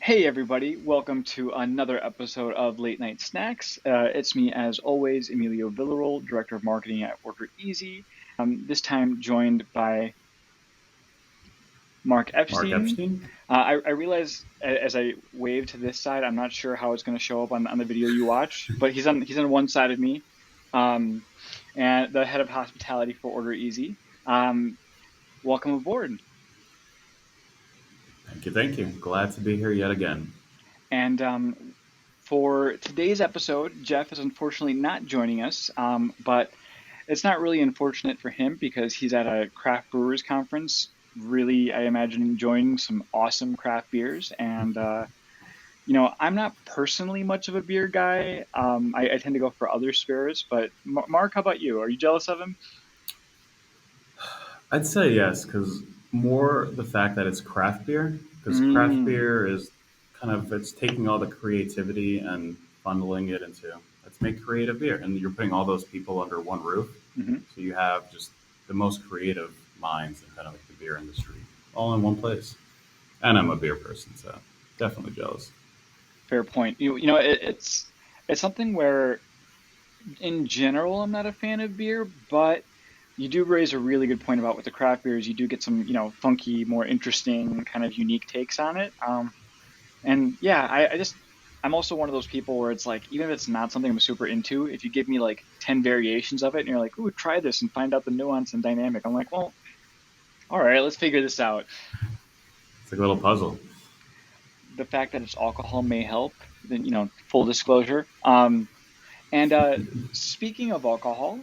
Hey everybody, welcome to another episode of Late Night Snacks. It's me as always, Emilio Villarol, Director of Marketing at OrderEZ. This time joined by Mark Mark Epstein. Epstein? I realize as I wave to this side, I'm not sure how it's going to show up on the video you watch, but he's on one side of me, um, and the head of hospitality for OrderEZ. Um, Welcome aboard. Thank you, thank you. Glad to be here yet again. And for today's episode, Jeff is unfortunately not joining us, but it's not really unfortunate for him because he's at a craft brewers conference, really, I imagine, enjoying some awesome craft beers. And, I'm not personally much of a beer guy. I tend to go for other spirits, but Mark, how about you? Are you jealous of him? I'd say yes, because more the fact that it's craft beer, because craft Mm, beer is it's taking all the creativity and funneling it into let's make creative beer. And you're putting all those people under one roof. hmm. So you have just the most creative minds in kind of like the beer industry all in one place. And I'm a beer person, so definitely jealous. Fair point. It's something where in general, I'm not a fan of beer, but you do raise a really good point about with the craft beers. You do get some, funky, more interesting, kind of unique takes on it. And yeah, I'm also one of those people where it's like, even if it's not something I'm super into, if you give me like 10 variations of it and you're like, ooh, try this and find out the nuance and dynamic, I'm like, well, all right, let's figure this out. It's like a little puzzle. The fact that it's alcohol may help, then, full disclosure. And speaking of alcohol,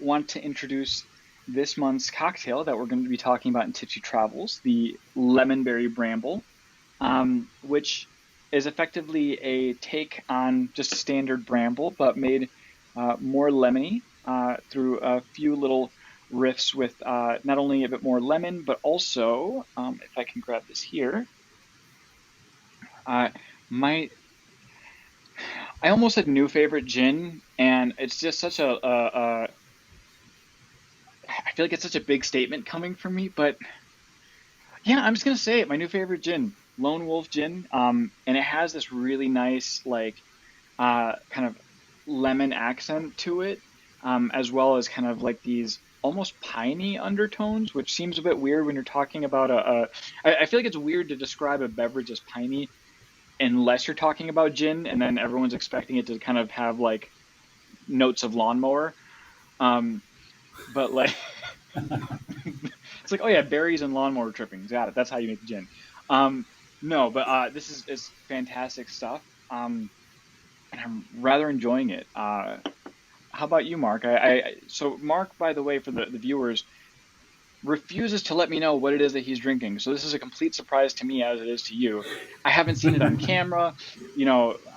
want to introduce this month's cocktail that we're going to be talking about in Tipsy Travels, the Lemonberry Bramble, which is effectively a take on just a standard bramble, but made more lemony through a few little riffs with not only a bit more lemon, but also, if I can grab this here, uh, my I almost said new favorite gin, and it's just such I feel like it's such a big statement coming from me, but yeah, I'm just gonna say it. My new favorite gin, Lone Wolf Gin, and it has this really nice kind of lemon accent to it, as well as kind of like these almost piney undertones, which seems a bit weird when you're talking about I feel like it's weird to describe a beverage as piney unless you're talking about gin, and then everyone's expecting it to kind of have like notes of lawnmower. Um, but like it's like, oh yeah, berries and lawnmower trippings. Got it. That's how you make the gin. Um, no, but this is fantastic stuff. And I'm rather enjoying it. How about you, Mark? So Mark, by the way, for the viewers, refuses to let me know what it is that he's drinking. So this is a complete surprise to me as it is to you. I haven't seen it on camera.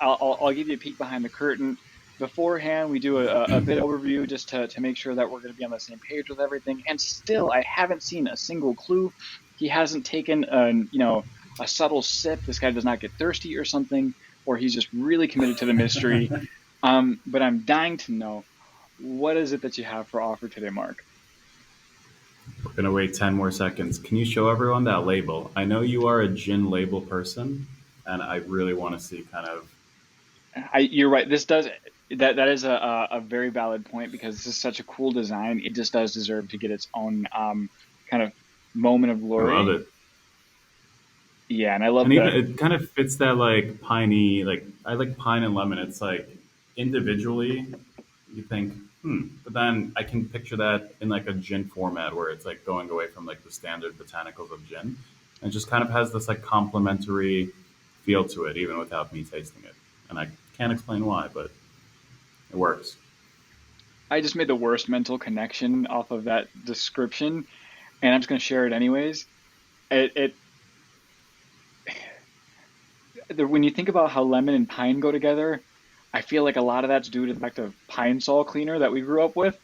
I'll give you a peek behind the curtain. Beforehand, we do a bit overview just to make sure that we're going to be on the same page with everything. And still, I haven't seen a single clue. He hasn't taken a subtle sip. This guy does not get thirsty or something, or he's just really committed to the mystery. But I'm dying to know, what is it that you have for offer today, Mark? We're gonna wait 10 more seconds. Can you show everyone that label? I know you are a gin label person, and I really want to see kind of. You're right. That is a very valid point because this is such a cool design. It just does deserve to get its own kind of moment of I love glory. it, Yeah, and I and love even the. it kind of fits that like piney. Like I like pine and lemon. It's like individually, you think, but then I can picture that in like a gin format where it's like going away from like the standard botanicals of gin, and it just kind of has this like complementary feel to it, even without me tasting it. And I can't explain why, but it works. I just made the worst mental connection off of that description, and I'm just gonna share it anyways. It when you think about how lemon and pine go together, I feel like a lot of that's due to the fact of Pine Sol cleaner that we grew up with.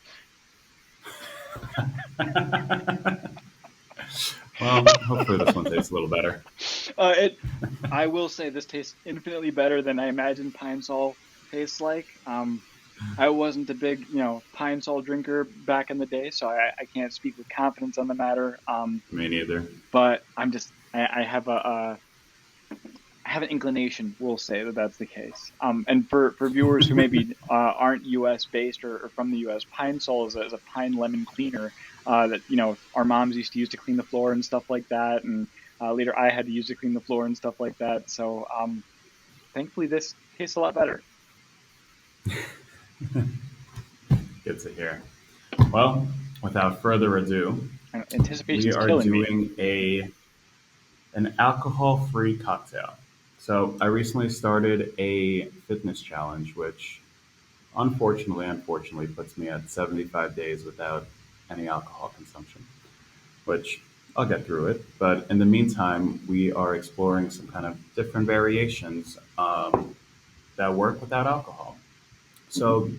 Well, hopefully this one tastes a little better. It I will say this tastes infinitely better than I imagined Pine Sol tastes like. I wasn't a big, Pine Sol drinker back in the day, so I can't speak with confidence on the matter. Me neither. But I have have an inclination, we'll say that that's the case. And for viewers who maybe aren't U.S. based or from the U.S., Pine Sol is a pine lemon cleaner that our moms used to use to clean the floor and stuff like that, and later I had to use to clean the floor and stuff like that. So thankfully, this tastes a lot better. Good to hear. Well, without further ado, we Anticipation's are killing me. doing a an alcohol-free cocktail. So I recently started a fitness challenge, which unfortunately puts me at 75 days without any alcohol consumption, which I'll get through it. But in the meantime, we are exploring some kind of different variations that work without alcohol. So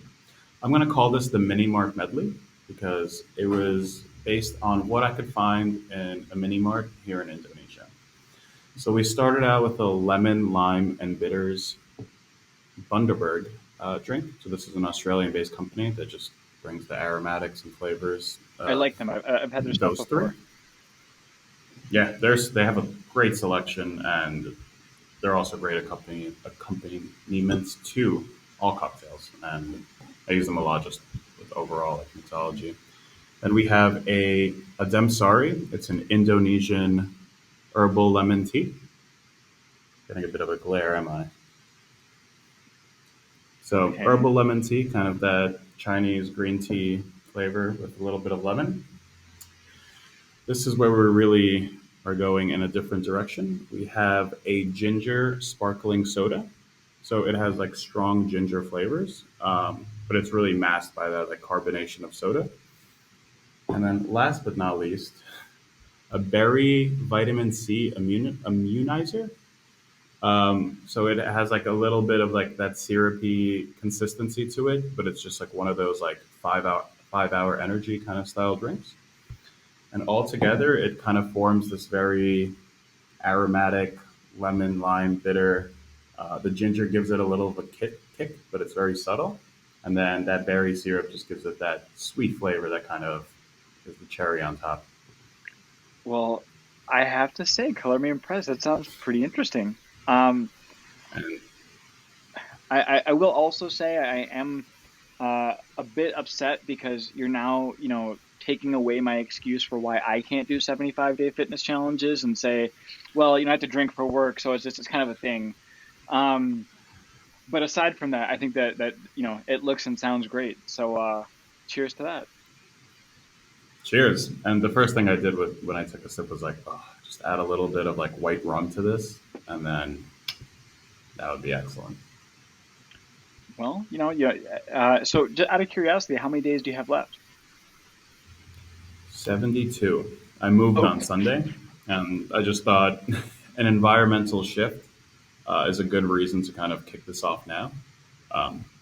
I'm going to call this the Mini Mart Medley because it was based on what I could find in a mini mart here in Indonesia. So we started out with a lemon, lime, and bitters Bundaberg drink. So this is an Australian-based company that just brings the aromatics and flavors I of like them. I've had their stuff those three. before. Yeah, they have a great selection, and they're also great accompaniments to all cocktails. And I use them a lot just with overall like mixology. Then we have a Demsari. It's an Indonesian herbal lemon tea. Getting a bit of a glare, am I? So Okay. herbal lemon tea, kind of that Chinese green tea flavor with a little bit of lemon. This is where we really are going in a different direction. We have a ginger sparkling soda. So it has like strong ginger flavors, but it's really masked by that like carbonation of soda. And then last but not least, a berry vitamin C immunizer. So it has like a little bit of like that syrupy consistency to it, but it's just like one of those like 5 hour energy kind of style drinks. And altogether, it kind of forms this very aromatic lemon, lime, bitter. The ginger gives it a little of a kick, but it's very subtle. And then that berry syrup just gives it that sweet flavor that kind of is the cherry on top. Well, I have to say, color me impressed. That sounds pretty interesting. Um, And I will also say I am a bit upset because you're now, taking away my excuse for why I can't do 75-day fitness challenges and say, well, I have to drink for work, so it's kind of a thing. Um, but aside from that, I think that it looks and sounds great. So cheers to that. cheers. And the first thing I did with when I took a sip was like, oh, just add a little bit of like white rum to this, and then that would be excellent. Well, yeah. So just out of curiosity, how many days do you have left? 72. I moved Oh, on Sunday, and I just thought an environmental shift is a good reason to kind of kick this off now.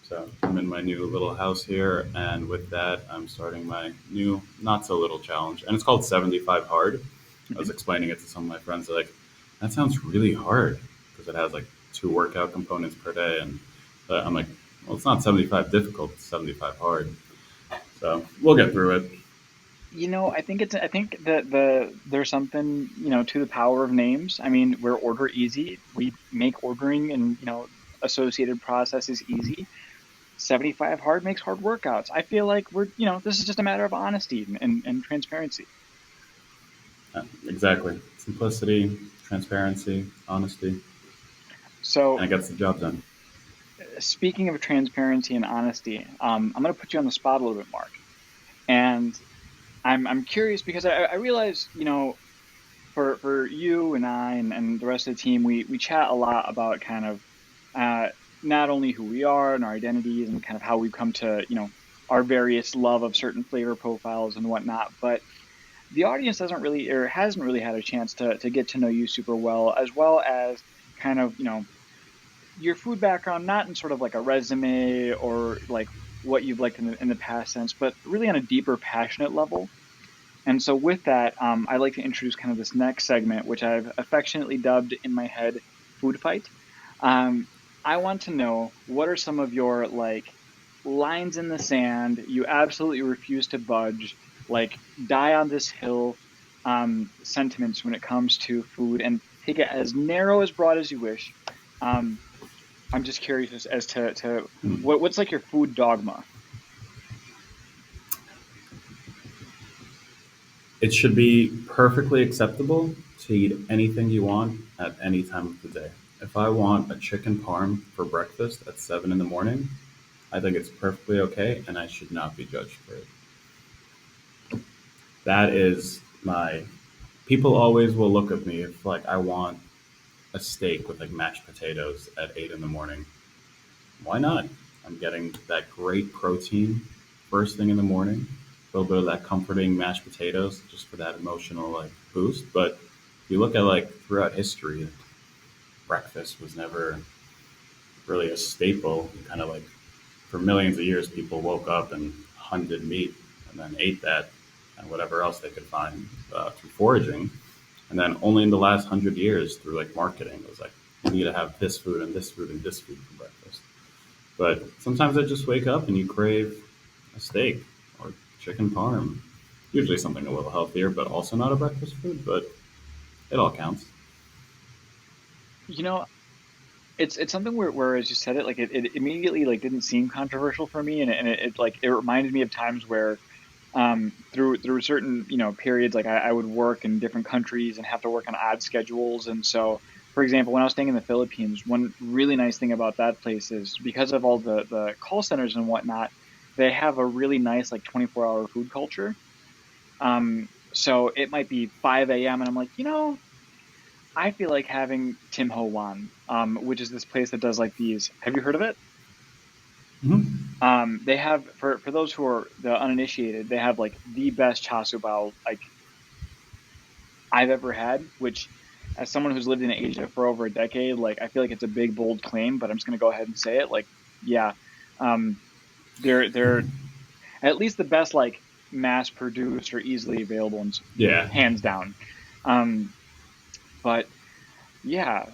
So I'm in my new little house here, and with that, I'm starting my new not so little challenge, and it's called 75 Hard. I was mhm. explaining it to some of my friends. They're like, that sounds really hard because it has like two workout components per day, and I'm like, well, it's not 75 difficult, it's 75 hard. So we'll get through it. I think that there's something, to the power of names. I mean, we're OrderEZ. We make ordering and, associated processes easy. 75 hard makes hard workouts. I feel like this is just a matter of honesty and transparency. Exactly. Simplicity, transparency, honesty, So, and it gets the job done. speaking of transparency and honesty, I'm going to put you on the spot a little bit, Mark. And I'm curious because I realize, for you and I and the rest of the team, we chat a lot about kind of uh, not only who we are and our identities and kind of how we've come to, our various love of certain flavor profiles and whatnot. But the audience doesn't really or hasn't really had a chance to get to know you super well as kind of, your food background, not in sort of like a resume or like what you've liked in the past sense, but really on a deeper, passionate level. And so, with that, I'd like to introduce kind of this next segment, which I've affectionately dubbed in my head "Food Fight." Um, I want to know what are some of your like lines in the sand you absolutely refuse to budge, like die on this hill sentiments when it comes to food, and take it as narrow as broad as you wish. Um, I'm just curious as to Hmm. what's like your food dogma. It should be perfectly acceptable to eat anything you want at any time of the day. If I want a chicken parm for breakfast at 7 in the morning, I think it's perfectly okay and I should not be judged for it. That is my. People always will look at me if, like, I want a steak with, like, mashed potatoes at 8 in the morning. Why not? I'm getting that great protein first thing in the morning, a little bit of that comforting mashed potatoes just for that emotional, like, boost. But if you look at, like, throughout history, breakfast was never really a staple. Kind of like for millions of years, people woke up and hunted meat and then ate that and whatever else they could find through foraging. And then only in the last 100 years, through like marketing, it was like you need to have this food and this food and this food for breakfast. But sometimes I just wake up and you crave a steak or chicken parm. Usually something a little healthier, but also not a breakfast food. But it all counts. You know, it's something where as you said it, like it immediately like didn't seem controversial for me, and it like it reminded me of times where through certain periods, like I would work in different countries and have to work on odd schedules. And so, for example, when I was staying in the Philippines, one really nice thing about that place is because of all the call centers and whatnot, they have a really nice like 24-hour food culture. So it might be 5 a.m. and I'm like, I feel like having Tim Ho Wan, which is this place that does like these. Have you heard of it? Hmm. They have, for those who are the uninitiated, they have like the best char siu bao like I've ever had. Which, as someone who's lived in Asia for over a decade, like I feel like it's a big bold claim, but I'm just gonna go ahead and say it. Like, yeah, um, they're at least the best like mass produced or easily available, and Yeah. hands down. Um, but yeah,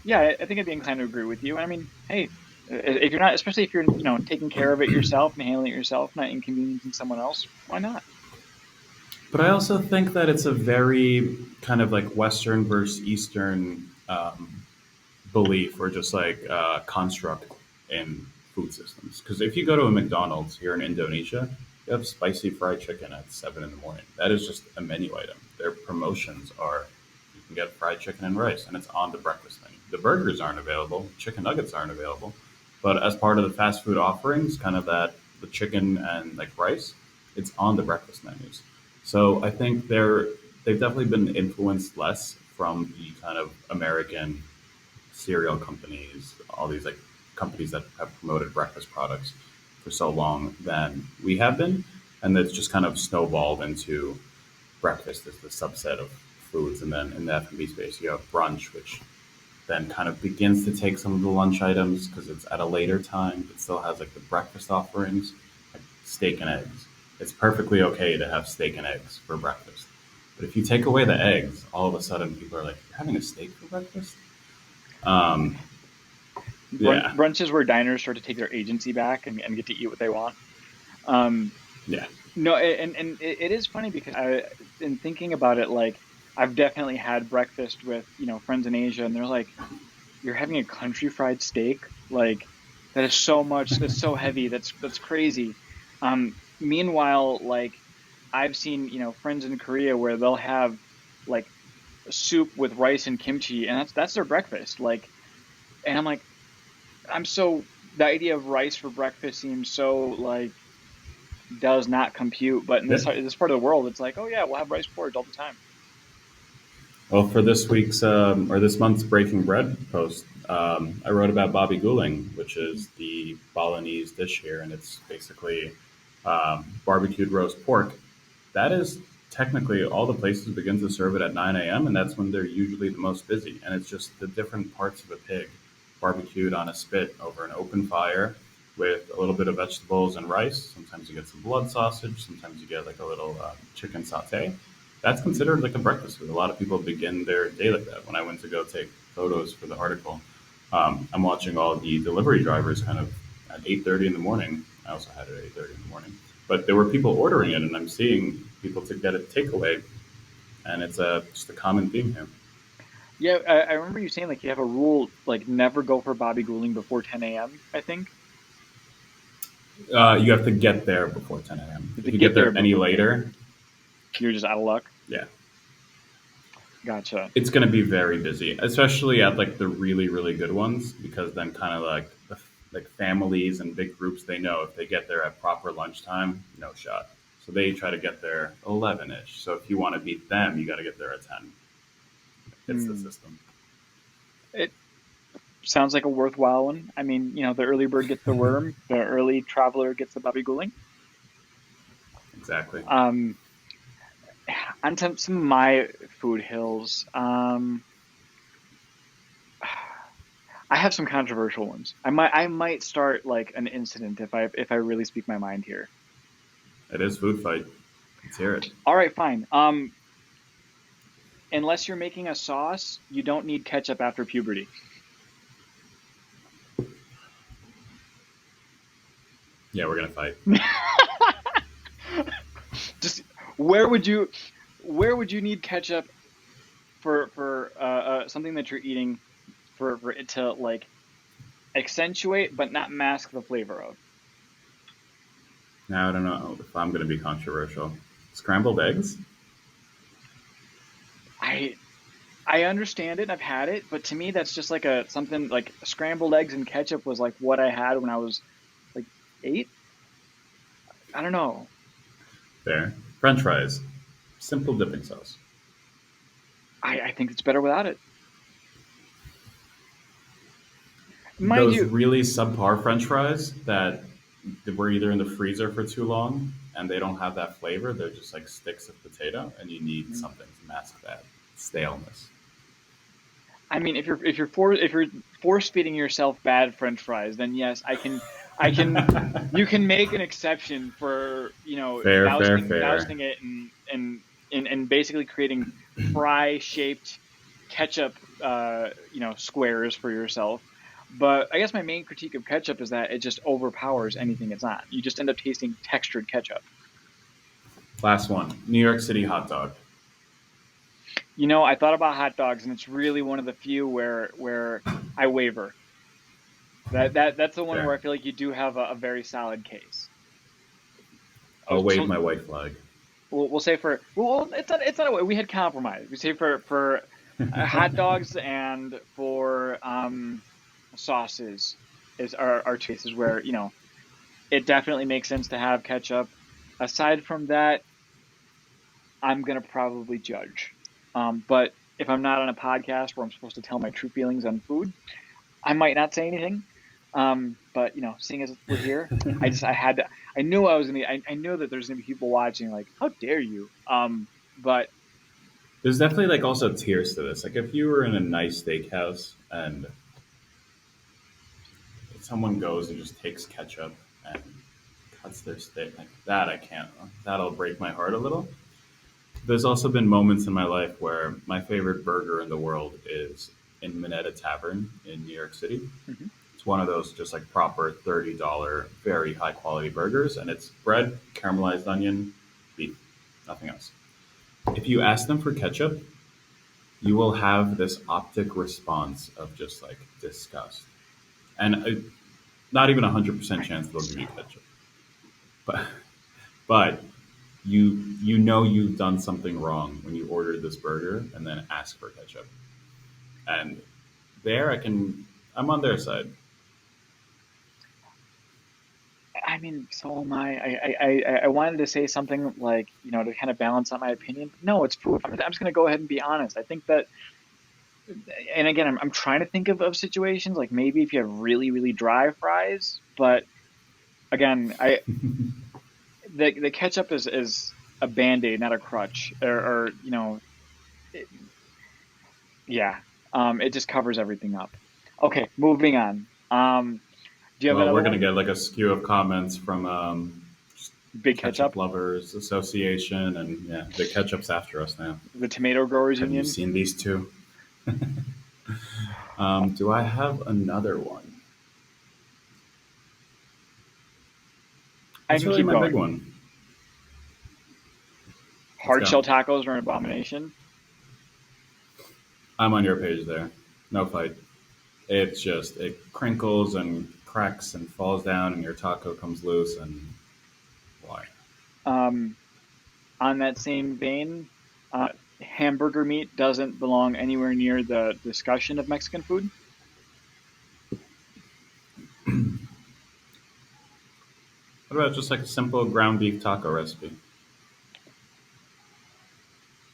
I think I'd be inclined to agree with you. I mean, hey, if you're not, especially if you're, taking care of it yourself and handling it yourself, not inconveniencing someone else, why not? But I also think that it's a very kind of like Western versus Eastern belief or just like construct in food systems. Because if you go to a McDonald's here in Indonesia, you have spicy fried chicken at 7 in the morning. That is just a menu item. Their promotions are you can get fried chicken and rice, and it's on the breakfast menu. The burgers aren't available, chicken nuggets aren't available, but as part of the fast food offerings, kind of that the chicken and like rice, it's on the breakfast menus. So I think they've definitely been influenced less from the kind of American cereal companies, all these like companies that have promoted breakfast products for so long than we have been, and that's just kind of snowballed into breakfast as the subset of foods, and then in the F&B space you have brunch, which then kind of begins to take some of the lunch items because it's at a later time. It still has like the breakfast offerings, like steak and eggs. It's perfectly okay to have steak and eggs for breakfast. But if you take away the eggs, all of a sudden people are like, "You're having a steak for breakfast?" Um, yeah, Brunches where diners start to take their agency back and get to eat what they want. Um, yeah. no, and it is funny because in thinking about it, like I've definitely had breakfast with, friends in Asia, and they're like, "You're having a country fried steak? Like that is so much, that's so heavy, that's crazy." Meanwhile, like I've seen, friends in Korea where they'll have like soup with rice and kimchi, and that's their breakfast. Like, and I'm like, I'm so the idea of rice for breakfast seems so like does not compute. But in Yeah. this part of the world, it's like, oh yeah, we'll have rice porridge all the time. Well, for this week's or this month's Breaking Bread post, I wrote about Bobby Gouling, which is the Balinese dish here, and it's basically barbecued roast pork. That is technically all the places begin to serve it at 9 a.m., and that's when they're usually the most busy. And it's just the different parts of a pig barbecued on a spit over an open fire with a little bit of vegetables and rice. Sometimes you get some blood sausage. Sometimes you get like a little chicken saute. That's considered like a breakfast food. A lot of people begin their day like that. When I went to go take photos for the article, I'm watching all the delivery drivers kind of at 8:30 in the morning. I also had it at 8:30 in the morning, but there were people ordering it, and I'm seeing people to get a takeaway, and it's just a common theme here. Yeah, I remember you saying like you have a rule like never go for Bobby Gouling before 10 a.m. I think You have to get there before 10 a.m. you have to If you get get there there any before 10 later, a.m. You're just out of luck. yeah, Gotcha. it's going to be very busy, especially at like the really really good ones, because then kind of like like families and big groups, they know if they get there at proper lunchtime, no shot. So they try to get there 11ish. So if you want to beat them, you got to get there at 10. It's the Hmm. system. It sounds like a worthwhile one. I mean, the early bird gets the worm, the early traveler gets the Bobby Gouling. Exactly. Um, on to some of my food hills. I have some controversial ones. I might start like an incident if I really speak my mind here. It is food fight. Let's hear it. All right, fine. Unless you're making a sauce, you don't need ketchup after puberty. Yeah, we're gonna fight. Just where would you where would you need ketchup for something that you're eating for it to like accentuate but not mask the flavor of? Now I don't know if I'm gonna be controversial. Scrambled eggs? I I understand it. I've had it, but to me that's just like a something like scrambled eggs and ketchup was like what I had when I was like 8. I don't know. Fair. French fries. Simple dipping sauce. I think it's better without it. Mind Those you, really subpar French fries that were either in the freezer for too long and they don't have that flavor, they're just like sticks of potato, and you need something to mask that staleness. I mean, if you're force feeding yourself bad French fries, then yes, I can you can make an exception for Fair, fair, dousing fair. it and basically creating fry shaped ketchup squares for yourself. But I guess my main critique of ketchup is that it just overpowers anything it's on. You just end up tasting textured ketchup. Last one, New York City hot dog. I thought about hot dogs, and it's really one of the few where I waver. That's the one where Fair. I feel like you do have a very solid case. I'll wave So my white flag. we'll say for it's not a way we had compromise. We say for hot dogs and for sauces is our choices where it definitely makes sense to have ketchup. Aside from that, I'm gonna probably judge. But if I'm not on a podcast where I'm supposed to tell my true feelings on food, I might not say anything. But seeing as we're here, I had to. I knew I was gonna. I knew that there's gonna be people watching. Like, how dare you? But There's definitely like also tiers to this. Like if you were in a nice steakhouse and someone goes and just takes ketchup and cuts their steak like that, I can't. That'll break my heart a little. There's also been moments in my life where my favorite burger in the world is in Minetta Tavern in New York City. mhm. It's one of those just like proper $30, very high quality burgers, and it's bread, caramelized onion, beef, nothing else. If you ask them for ketchup, you will have this optic response of just like disgust, and not even 100% I chance think they'll give you so. ketchup. But but you know you've done something wrong when you ordered this burger and then ask for ketchup. And there I'm on their side. I mean, so am I. I wanted to say something like to kind of balance out my opinion, but no, it's food. I'm just gonna go ahead and be honest. I think that, and again, I'm trying to think of situations like maybe if you have really really dry fries, but again, the ketchup is a band-aid, not a crutch, or it, yeah, it just covers everything up. Okay, moving on. Do you have Well, another we're gonna one? get like a skew of comments from Big Ketchup ketchup, Lovers Association, and yeah, the ketchup's after us now. the Tomato Growers Have you Union. seen these two? Do I have another one? I That's can really keep my big going. one. Let's Hard go. shell tacos are an abomination. I'm on your page there. No fight. It's just it crinkles and cracks and falls down, and your taco comes loose. And why? Um, on that same vein, hamburger meat doesn't belong anywhere near the discussion of Mexican food. What about just like a simple ground beef taco recipe?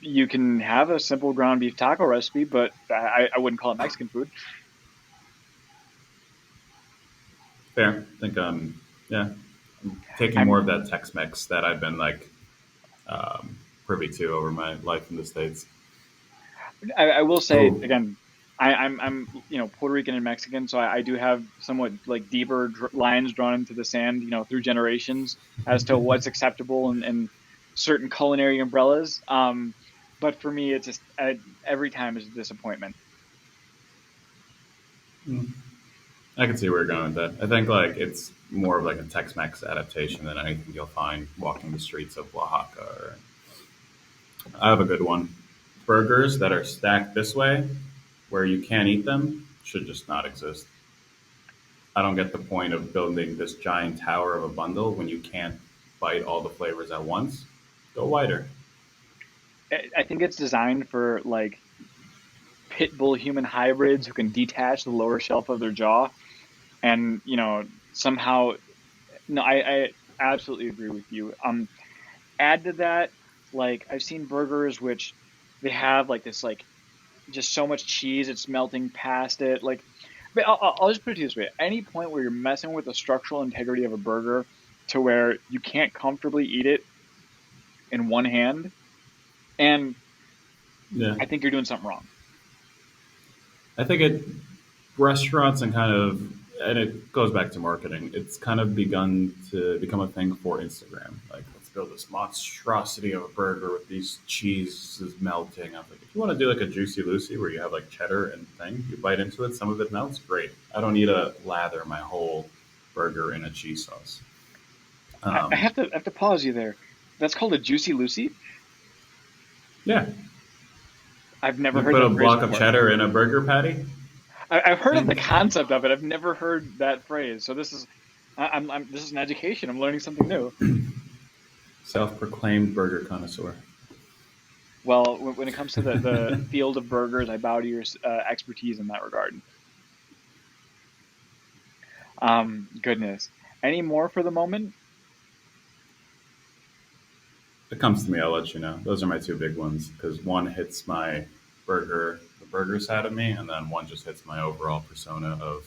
You can have a simple ground beef taco recipe, but I wouldn't call it Mexican food. Fair. I think yeah, taking more I'm of that Tex-Mex that I've been like um, privy to over my life in the states. I will say Oh, again, I'm Puerto Rican and Mexican, so I do have somewhat like deeper lines drawn into the sand, through generations as to what's acceptable and certain culinary umbrellas. But for me, it's just every time is a disappointment. I can see where you're going with that. I think like it's more of like a Tex-Mex adaptation than anything you'll find walking the streets of Oaxaca. Or I have a good one. Burgers that are stacked this way, where you can't eat them, should just not exist. I don't get the point of building this giant tower of a bundle when you can't bite all the flavors at once. Go wider. I think it's designed for like pit bull human hybrids who can detach the lower shelf of their jaw and somehow. No, I absolutely agree with you. Add to that, like I've seen burgers which they have like this like just so much cheese it's melting past it. Like, but I'll just put it to you this way: at any point where you're messing with the structural integrity of a burger to where you can't comfortably eat it in one hand, and Yeah, I think you're doing something wrong. I think it restaurants and kind of and it goes back to marketing. It's kind of begun to become a thing for Instagram. Like let's build this monstrosity of a burger with these cheeses melting. I'm like, if you want to do like a juicy Lucy where you have like cheddar and thing, you bite into it, some of it melts. Great. I don't need to lather my whole burger in a cheese sauce. I Um, have to pause you there. That's called a juicy Lucy. yeah, I've never you heard put a that phrase block of before. cheddar in a burger patty. I've heard of the Think concept of it. I've never heard that phrase. So this is an education. I'm learning something new. self-proclaimed burger connoisseur. Well, when it comes to the field of burgers, I bow to your expertise in that regard. Goodness. Any more for the moment? If it comes to me, I'll let you know. Those are my two big ones because one hits my the burger side of me, and then one just hits my overall persona of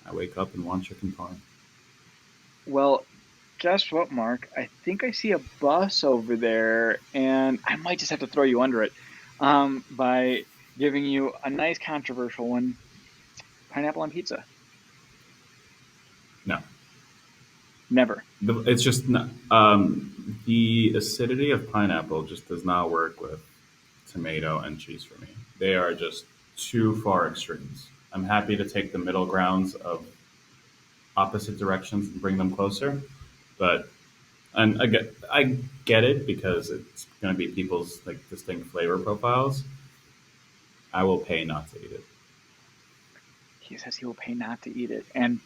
I wake up and want chicken parm. Well, guess what, Mark? I think I see a bus over there, and I might just have to throw you under it by giving you a nice controversial one: pineapple on pizza. No, Never. it's just not, the acidity of pineapple just does not work with tomato and cheese for me. They are just too far extremes. I'm happy to take the middle grounds of opposite directions and bring them closer, but and I get it because it's going to be people's like distinct flavor profiles. I will pay not to eat it. He says he will pay not to eat it. And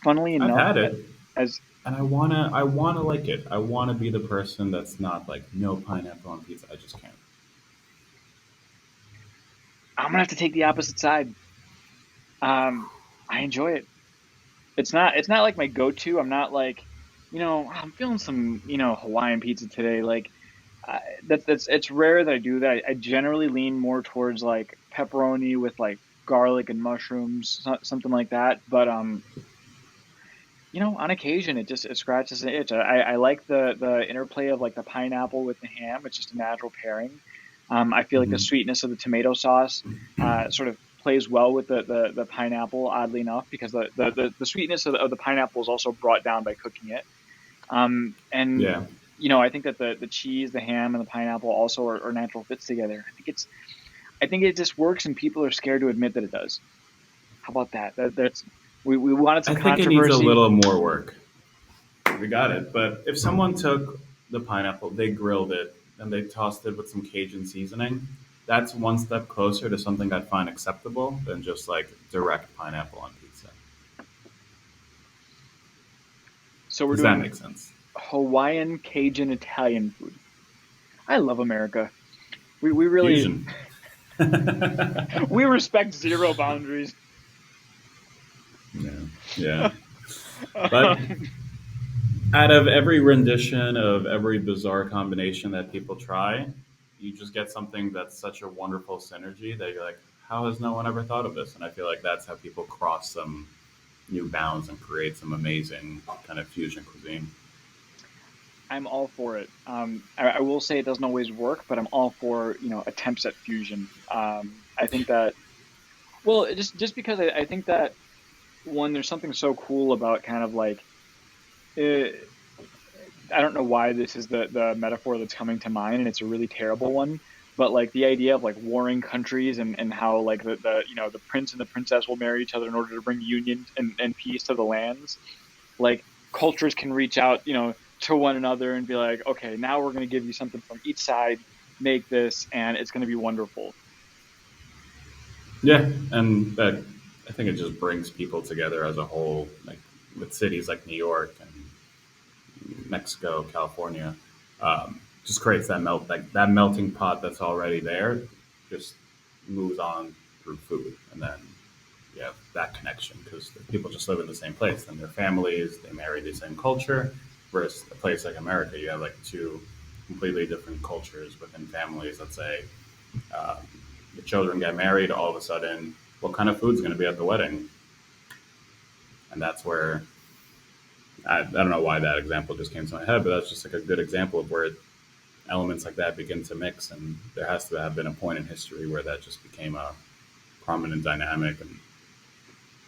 funnily I've enough, had it, as and I wanna like it. I wanna be the person that's not like no pineapple on pizza. I just can't. I'm gonna have to take the opposite side. I enjoy it. It's not like my go-to. I'm not like, I'm feeling some, Hawaiian pizza today. Like that's it's rare that I do that. I generally lean more towards like pepperoni with like garlic and mushrooms, something like that. But on occasion it scratches an itch. I like the interplay of like the pineapple with the ham. It's just a natural pairing. I feel like the Hmm. sweetness of the tomato sauce sort of plays well with the pineapple, oddly enough, because the sweetness of the pineapple is also brought down by cooking it. And Yeah, I think that the cheese, the ham, and the pineapple also are natural fits together. I think it just works, and people are scared to admit that it does. How about that? That's we wanted some I think it needs a controversy. little more work. We got it, but if someone took the pineapple, they grilled it, and they tossed it with some Cajun seasoning, that's one step closer to something I'd find acceptable than just like direct pineapple on pizza. So we're Does that doing make sense? Hawaiian, Cajun, Italian food. I love America. We really Fusion. we respect zero boundaries. Yeah. Yeah. But Um, out of every rendition of every bizarre combination that people try, you just get something that's such a wonderful synergy that you're like, how has no one ever thought of this? And I feel like that's how people cross some new bounds and create some amazing kind of fusion cuisine. I'm all for it. I will say it doesn't always work, but I'm all for attempts at fusion. I think that well, just because I think that one, there's something so cool about kind of like uh, I don't know why this is the metaphor that's coming to mind, and it's a really terrible one. But like the idea of like warring countries and how like the prince and the princess will marry each other in order to bring union and peace to the lands. Like cultures can reach out, to one another and be like, okay, now we're going to give you something from each side, make this, and it's going to be wonderful. Yeah, and that I think it just brings people together as a whole, like with cities like New York and Mexico, California, just creates that that melting pot that's already there, just moves on through food, and then you have that connection because people just live in the same place and their families, they marry the same culture. Whereas a place like America, you have like two completely different cultures within families. Let's say um, the children get married, all of a sudden, what kind of food's going to be at the wedding? And that's where I don't know why that example just came to my head, but that's just like a good example of where elements like that begin to mix. And there has to have been a point in history where that just became a prominent dynamic,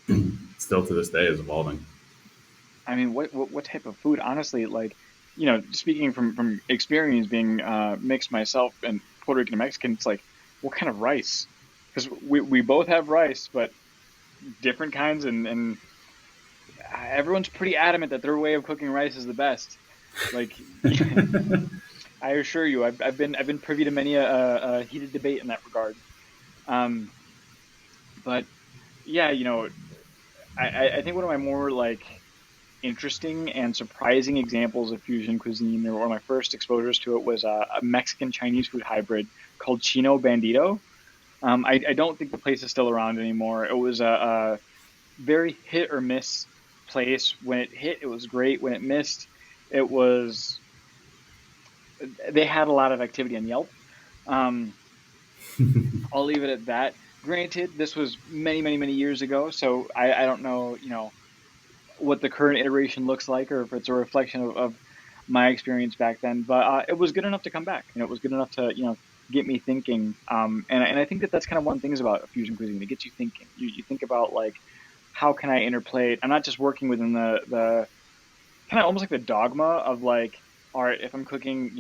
and still to this day is evolving. I mean, what type of food? Honestly, like, speaking from experience being mixed myself and Puerto Rican and Mexican, it's like, what kind of rice? Because we both have rice, but different kinds, and everyone's pretty adamant that their way of cooking rice is the best. Like, I assure you, I've been privy to many a heated debate in that regard. Um, but yeah, I think one of my more like interesting and surprising examples of fusion cuisine, or one of my first exposures to it, was a Mexican Chinese food hybrid called Chino Bandito. I don't think the place is still around anymore. It was a very hit or miss place. When it hit, it was great. When it missed, it was they had a lot of activity on Yelp. Um, I'll leave it at that. Granted, this was many, many, many years ago, so I don't know, what the current iteration looks like, or if it's a reflection of my experience back then. But it was good enough to come back. It was good enough to get me thinking. And I think that that's kind of one of the things about fusion cuisine. It gets you thinking. You think about like how can I interplay it? I'm not just working within the kind of almost like the dogma of like, all right, if I'm cooking,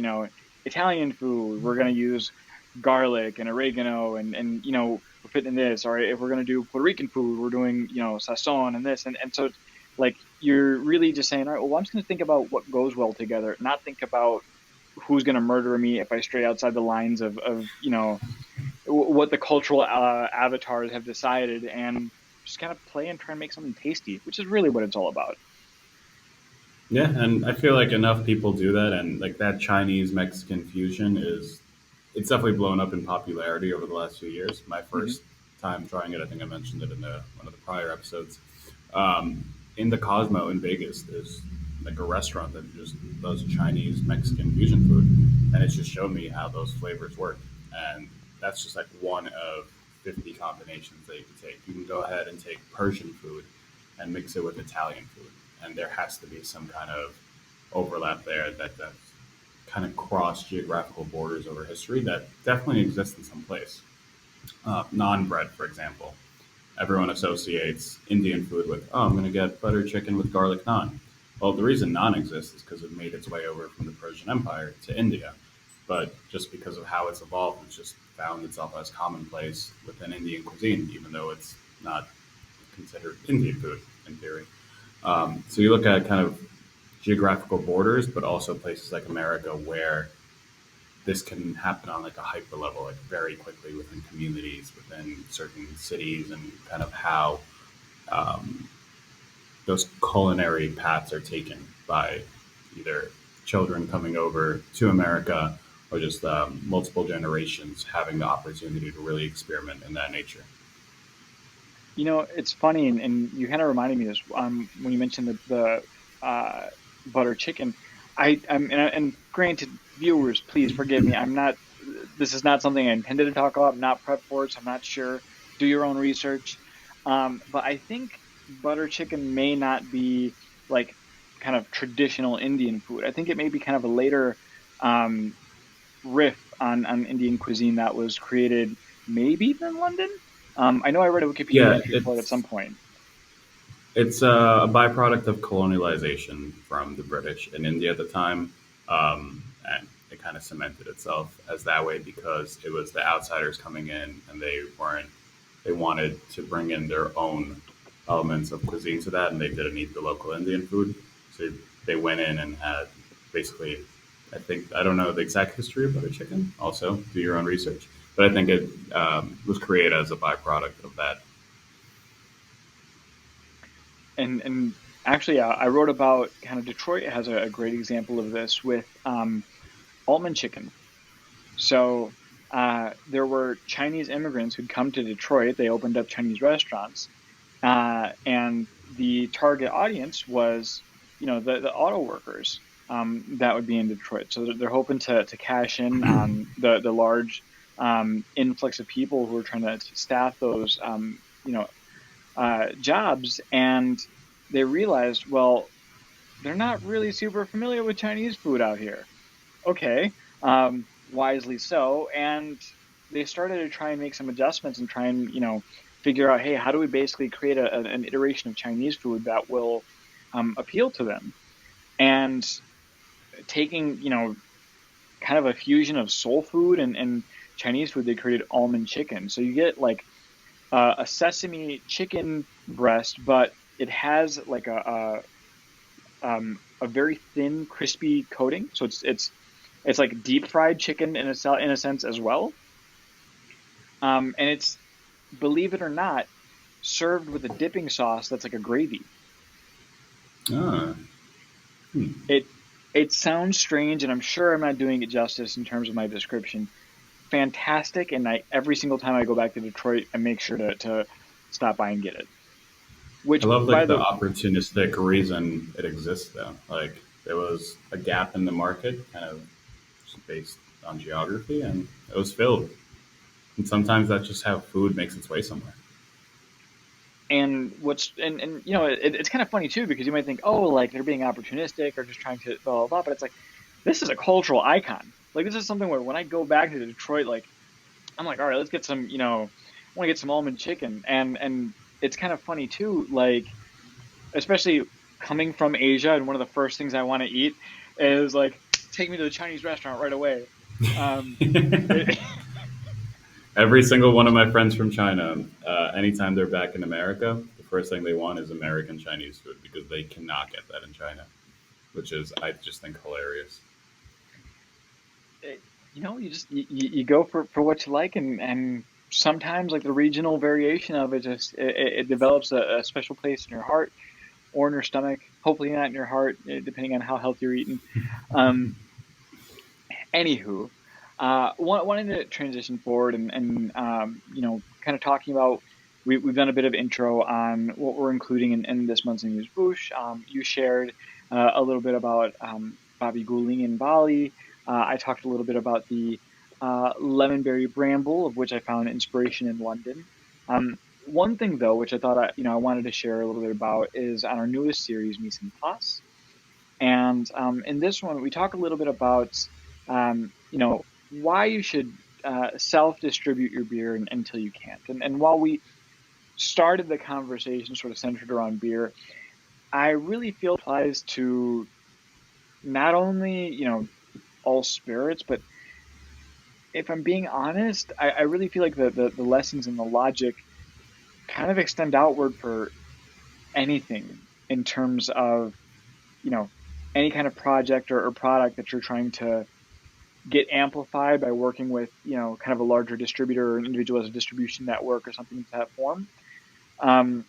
Italian food, we're gonna use garlic and oregano and we're fitting in this. All right, if we're gonna do Puerto Rican food, we're doing sazon and this and so like you're really just saying, all right, well, I'm just gonna think about what goes well together, not think about who's gonna murder me if I stray outside the lines of what the cultural avatars have decided, and just kind of play and try and make something tasty, which is really what it's all about. Yeah, and I feel like enough people do that, and like that Chinese Mexican fusion is it's definitely blown up in popularity over the last few years. My Hmm. first time trying it, I think I mentioned it in one of the prior episodes. Um, in the Cosmo in Vegas, there's like a restaurant that just does Chinese Mexican fusion food, and it just showed me how those flavors work. And that's just like one of 50 combinations that you can take. You can go ahead and take Persian food and mix it with Italian food, and there has to be some kind of overlap there that kind of cross geographical borders over history that definitely exists in some place. Naan bread, for example. Everyone associates Indian food with, oh, I'm going to get butter chicken with garlic naan. Well, the reason naan exists is because it made its way over from the Persian Empire to India. But just because of how it's evolved, it's just found itself as commonplace within Indian cuisine, even though it's not considered Indian food in theory. So you look at kind of geographical borders, but also places like America where this can happen on like a hyper level, like very quickly within communities, within certain cities, and kind of how um, those culinary paths are taken by either children coming over to America or just multiple generations having the opportunity to really experiment in that nature. It's funny, and you kind of reminded me of this when you mentioned the butter chicken. And granted, viewers, please forgive me. I'm not. This is not something I intended to talk about. I'm not prepped for it, so I'm not sure. Do your own research. But I think butter chicken may not be like kind of traditional Indian food. I think it may be kind of a later um, riff on Indian cuisine that was created maybe even in London. I know I read a Wikipedia Yeah, entry for it at some point. it's a byproduct of colonialization from the British in India at the time, and it kind of cemented itself as that way because it was the outsiders coming in, and they wanted to bring in their own elements of cuisine to that, and they didn't eat the local Indian food, so they went in and had basically, I don't know the exact history of butter chicken. Also, do your own research, but I think it was created as a byproduct of that. And actually, I wrote about kind of Detroit has a great example of this with almond chicken. So there were Chinese immigrants who'd come to Detroit. They opened up Chinese restaurants, and the target audience was, the auto workers that would be in Detroit. So they're hoping to cash in on the large influx of people who are trying to staff those, jobs, and they realized, well, they're not really super familiar with Chinese food out here. Okay, wisely so, and they started to try and make some adjustments and try and figure out, hey, how do we basically create an iteration of Chinese food that will appeal to them? And taking kind of a fusion of soul food and Chinese food, they created almond chicken. So you get like a sesame chicken breast, but it has like a very thin, crispy coating. So it's like deep fried chicken in a sense as well. And it's, believe it or not, served with a dipping sauce that's like a gravy. Ah, hmm. It it sounds strange, and I'm sure I'm not doing it justice in terms of my description. Fantastic, and every single time I go back to Detroit, I make sure to stop by and get it. I Which, love by like the the opportunistic reason it exists though. Like there was a gap in the market, kind of just based on geography, and it was filled. And sometimes that's just how food makes its way somewhere. and it's kind of funny too, because you might think, oh, like they're being opportunistic or just trying to blah blah blah, but it's like this is a cultural icon. Like this is something where when I go back to Detroit, like I'm like, all right, let's get some, I want to get some almond chicken, and it's kind of funny too, like especially coming from Asia, and one of the first things I want to eat is like take me to the Chinese restaurant right away. Um, it, Every single one of my friends from China, anytime they're back in America, the first thing they want is American Chinese food because they cannot get that in China, which is I just think hilarious. it, you go for what you like, and sometimes like the regional variation of it just it develops a special place in your heart or in your stomach. Hopefully not in your heart, depending on how healthy you're eating. Um, Anywho, wanting to transition forward and kind of talking about, we've done a bit of intro on what we're including in this month's Amuse Bouche. You shared a little bit about Bobby Guling in Bali. I talked a little bit about the lemonberry bramble, of which I found inspiration in London. One thing though, which I thought I wanted to share a little bit about, is on our newest series, Mise en Place. And in this one, we talk a little bit about, why you should self-distribute your beer until you can't. And while we started the conversation sort of centered around beer, I really feel it applies to not only, all spirits, but if I'm being honest, I really feel like the lessons and the logic kind of extend outward for anything in terms of, you know, any kind of project or product that you're trying to get amplified by working with, kind of a larger distributor or an individual as a distribution network or something to that form. Um,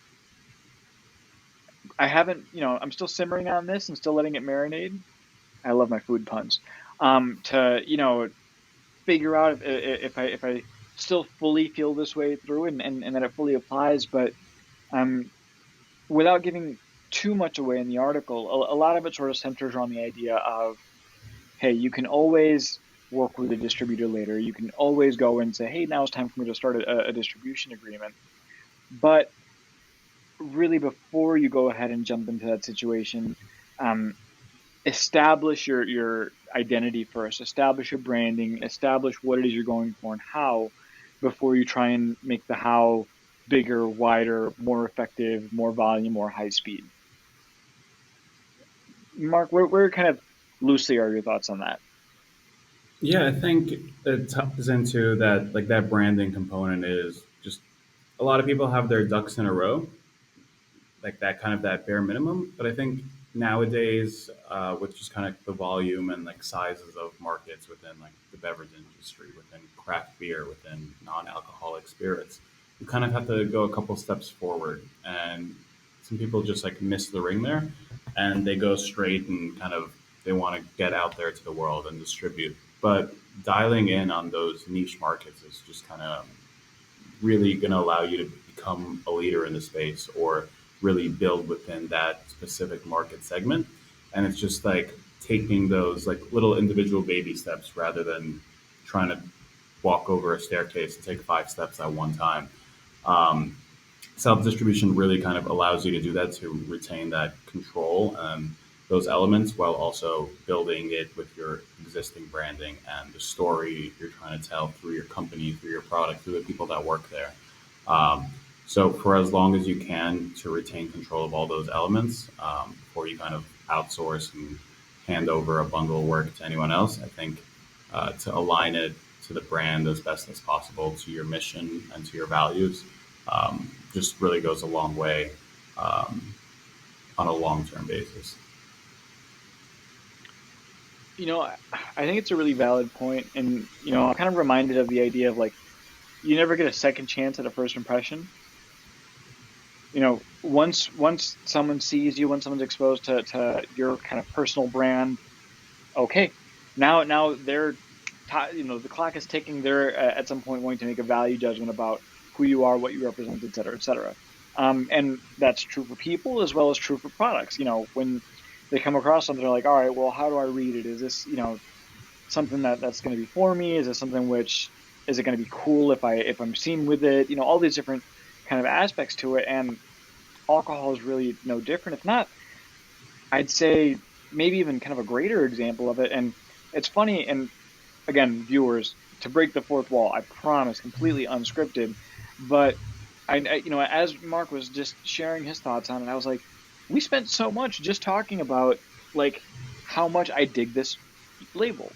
I haven't, I'm still simmering on this and still letting it marinate. I love my food puns. To, figure out if I still fully feel this way through, and that it fully applies, but um, without giving too much away in the article, a lot of it sort of centers around the idea of, hey, you can always work with a distributor later. You can always go and say, hey, now it's time for me to start a distribution agreement. But really, before you go ahead and jump into that situation, um, establish your identity first, establish your branding, establish what it is you're going for and how, before you try and make the how bigger, wider, more effective, more volume, more high speed. Mark, where kind of loosely are your thoughts on that? Yeah, I think it ties into that, like that branding component is just a lot of people have their ducks in a row, like that kind of that bare minimum. But I think nowadays, with just kind of the volume and like sizes of markets within like the beverage industry, within craft beer, within non-alcoholic spirits, you kind of have to go a couple steps forward. And some people just like miss the ring there, and they go straight and kind of they want to get out there to the world and distribute. But dialing in on those niche markets is just kind of really going to allow you to become a leader in the space or really build within that specific market segment. And it's just like taking those like little individual baby steps rather than trying to walk over a staircase and take 5 steps at one time. Um, Self distribution really kind of allows you to do that, to retain that control and those elements while also building it with your existing branding and the story you're trying to tell through your company, through your product, through the people that work there. Um, so for as long as you can to retain control of all those elements, before you kind of outsource and hand over a bundle of work to anyone else, I think to align it to the brand as best as possible, to your mission and to your values, just really goes a long way, um, on a long term basis. I think it's a really valid point, and I'm kind of reminded of the idea of, like, you never get a second chance at a first impression. Once someone sees you, once someone's exposed to your kind of personal brand, okay, now they're the clock is ticking. They're at some point going to make a value judgment about who you are, what you represent, et cetera, et cetera. And that's true for people as well as true for products. When they come across something, they're like, all right, well, how do I read it? Is this, something that's going to be for me? Is it something which, is it going to be cool if I'm seen with it? All these different kind of aspects to it, and alcohol is really no different. If not, I'd say maybe even kind of a greater example of it. And it's funny, and again, viewers, to break the fourth wall, I promise, completely unscripted. But as Mark was just sharing his thoughts on it, I was like, we spent so much just talking about, like, how much I dig this label,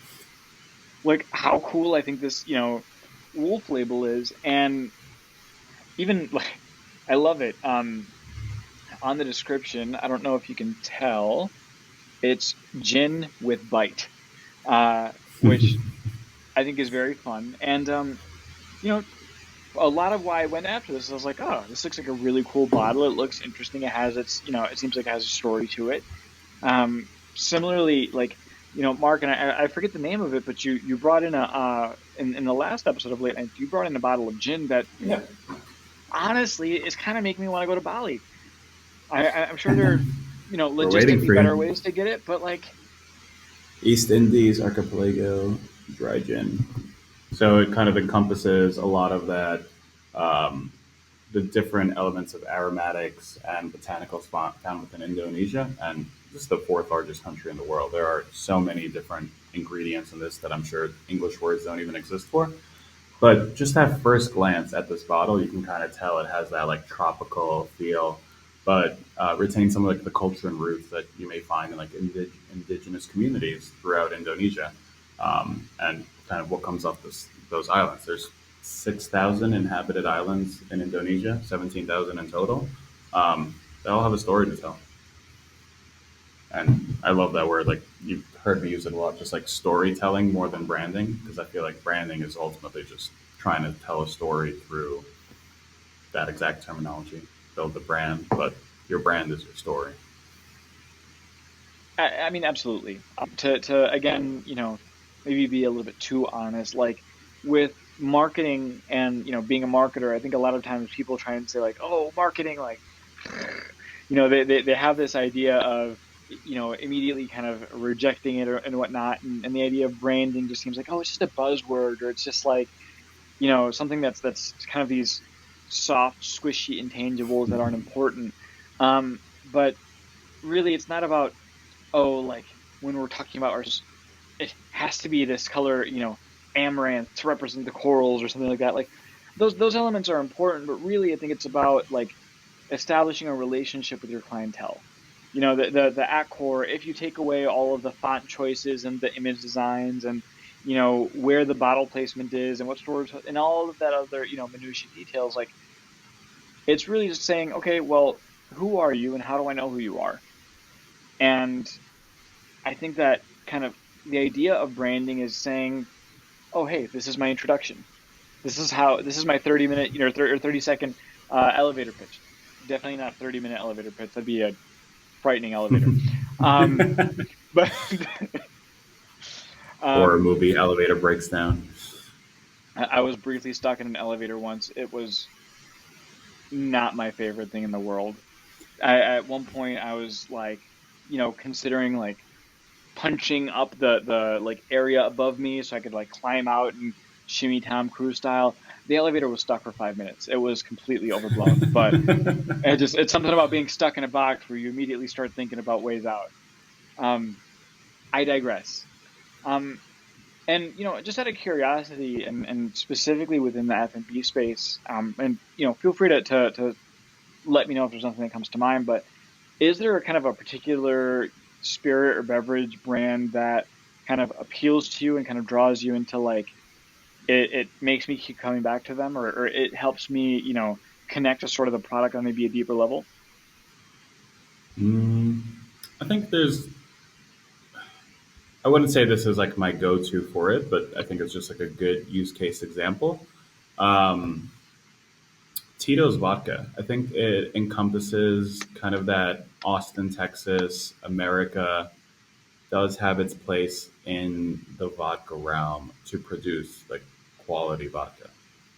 like how cool I think this, wolf label is, and even like, I love it. On the description, I don't know if you can tell, it's gin with bite, which I think is very fun. And you know, a lot of why I went after this, I was like, oh, this looks like a really cool bottle. It looks interesting. It has it seems like it has a story to it. Similarly, like, Mark, and I forget the name of it, but you brought in in the last episode of Late Night, you brought in a bottle of gin that Yeah. honestly is kind of making me want to go to Bali. I'm sure there are, We're waiting logistically for better you. ways to get it, but like, East Indies Archipelago dry gin. So it kind of encompasses a lot of that, um, the different elements of aromatics and botanicals found within Indonesia, and this is the fourth largest country in the world. There are so many different ingredients in this that I'm sure English words don't even exist for. But just at first glance at this bottle, you can kind of tell it has that like tropical feel, but retains some of like the culture and roots that you may find in like indigenous communities throughout Indonesia, and kind of what comes off those islands. There's 6,000 inhabited islands in Indonesia, 17,000 in total. They all have a story to tell, and I love that word. Like you heard me use it a lot, just like storytelling more than branding, because I feel like branding is ultimately just trying to tell a story through that exact terminology, build the brand, but your brand is your story. I mean, absolutely. To again, maybe be a little bit too honest, like with marketing and being a marketer, I think a lot of times people try and say like, oh, marketing, like, they have this idea of immediately kind of rejecting it and whatnot, and the idea of branding just seems like, oh, it's just a buzzword, or it's just like something that's kind of these soft, squishy intangibles that aren't important. But really, it's not about, oh, like when we're talking about our, it has to be this color, amaranth to represent the corals or something like that. Like those elements are important, but really, I think it's about like establishing a relationship with your clientele. The at core, if you take away all of the font choices and the image designs and where the bottle placement is and what stores and all of that other minutiae details, like it's really just saying, okay, well, who are you and how do I know who you are? And I think that kind of the idea of branding is saying, oh, hey, this is my introduction. This is my 30-minute, or 30-second elevator pitch. Definitely not 30-minute elevator pitch. That'd be a frightening elevator. Um, but Horror um, movie elevator breaks down. I was briefly stuck in an elevator once. It was not my favorite thing in the world. At one point, I was like, considering like punching up the like area above me so I could like climb out and shimmy Tom Cruise style. The elevator was stuck for 5 minutes. It was completely overblown, but it's something about being stuck in a box where you immediately start thinking about ways out. Um, I digress. Um, and just out of curiosity, and specifically within the F&B space, and feel free to let me know if there's something that comes to mind. But is there a kind of a particular spirit or beverage brand that kind of appeals to you and kind of draws you into like it makes me keep coming back to them, or it helps me, connect to sort of the product on maybe a deeper level? Mm, I think I wouldn't say this is like my go-to for it, but I think it's just like a good use case example. Um, Tito's vodka. I think it encompasses kind of that Austin, Texas, America does have its place in the vodka realm to produce like quality vodka.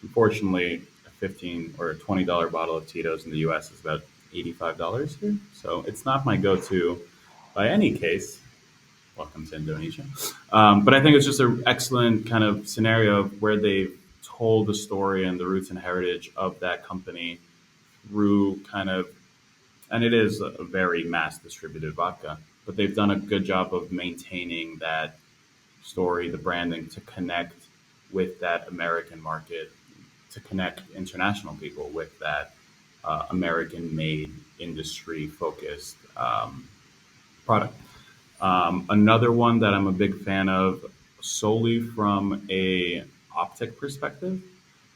Unfortunately, a 15 or $20 bottle of Tito's in the US is about $85 here. So it's not my go to by any case. Welcome to Indonesia. But I think it's just an excellent kind of scenario of where they've told the story and the roots and heritage of that company through kind of, and it is a very mass distributed vodka, but they've done a good job of maintaining that story, the branding to connect with that American market, to connect international people with that American made industry focused product. Another one that I'm a big fan of solely from a optic perspective,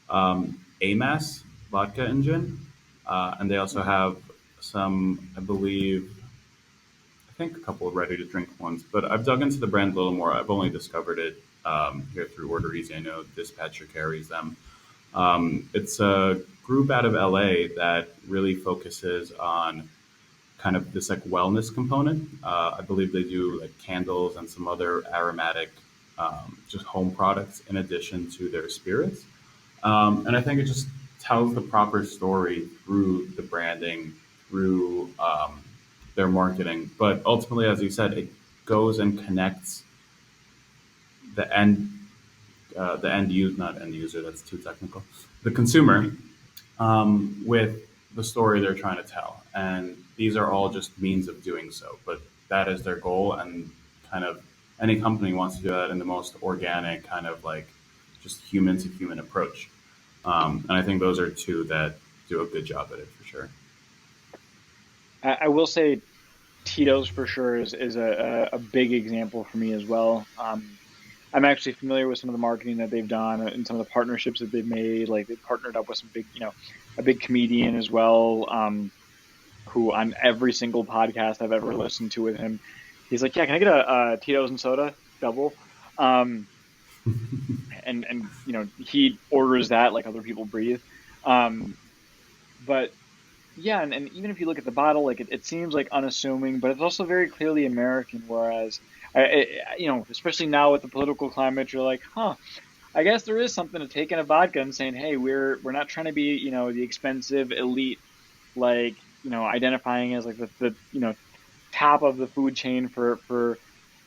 AMAS vodka engine. And they also have some, I believe, I think a couple of ready to drink ones, but I've dug into the brand a little more. I've only discovered it here through OrderEZ. I know Dispatcher carries them. It's a group out of LA that really focuses on kind of this like wellness component. I believe they do like candles and some other aromatic, just home products in addition to their spirits. And I think it just tells the proper story through the branding, through their marketing. But ultimately, as you said, it goes and connects the end user, not end user, that's too technical, the consumer with the story they're trying to tell. And these are all just means of doing so, but that is their goal. And kind of any company wants to do that in the most organic, kind of like just human to human approach. And I think those are two that do a good job at it for sure. I will say Tito's for sure is a big example for me as well. I'm actually familiar with some of the marketing that they've done and some of the partnerships that they've made. Like they've partnered up with some big, a big comedian as well, who on every single podcast I've ever listened to with him He's like, yeah, can I get a Tito's and soda double? Um, and he orders that like other people breathe. Um, but yeah, and even if you look at the bottle, like it seems like unassuming, but it's also very clearly American. Whereas, especially now with the political climate, you're like, huh, I guess there is something to taking a vodka and saying, hey, we're not trying to be, the expensive elite, like, identifying as like the top of the food chain for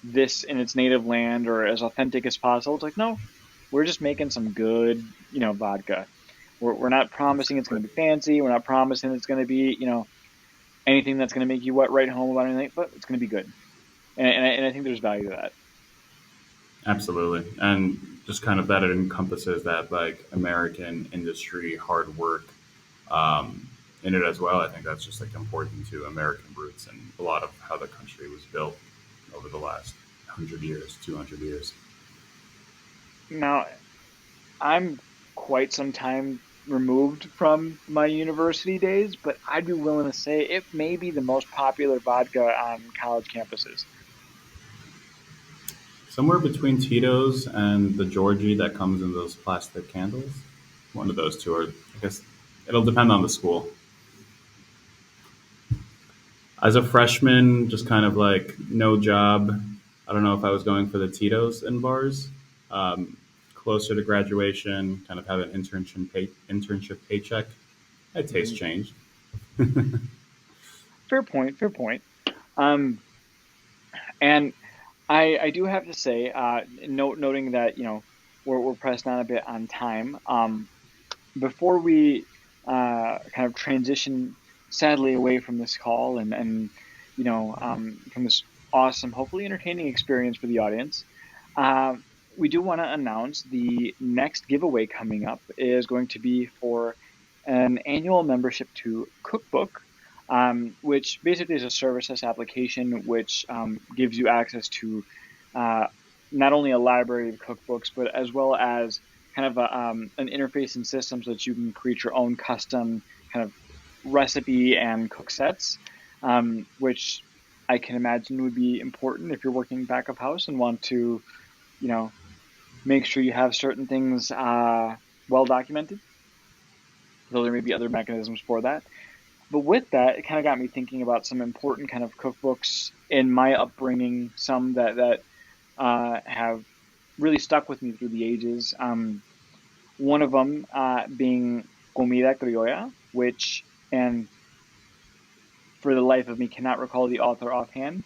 this in its native land or as authentic as possible. It's like, no, we're just making some good, vodka. We're not promising it's going to be fancy. We're not promising it's going to be, anything that's going to make you what write home about anything, but it's going to be good. And I think there's value to that. Absolutely. And just kind of that it encompasses that like American industry, hard work in it as well. I think that's just like important to American roots and a lot of how the country was built over the last 100 years, 200 years. Now, I'm quite some time removed from my university days, but I'd be willing to say it may be the most popular vodka on college campuses. Somewhere between Tito's and the Georgie that comes in those plastic candles. One of those two, or I guess it'll depend on the school. As a freshman, just kind of like no job. I don't know if I was going for the Tito's in bars. Um, Closer to graduation, kind of have an internship paycheck. My taste Mhm. changed. Fair point. Fair point. Um, and I do have to say, noting that we're pressed on a bit on time. Before we kind of transition sadly away from this call and from this awesome, hopefully entertaining experience for the audience, uh, we do want to announce the next giveaway coming up is going to be for an annual membership to Cookbook, which basically is a services application which gives you access to uh, not only a library of cookbooks, but as well as kind of an interface and system so that you can create your own custom kind of recipe and cook sets, which I can imagine would be important if you're working back of house and want to, you know, make sure you have certain things well documented. Though there may be other mechanisms for that. But with that, it kind of got me thinking about some important kind of cookbooks in my upbringing, some that have really stuck with me through the ages. One of them being Comida Criolla, which, and for the life of me, cannot recall the author offhand.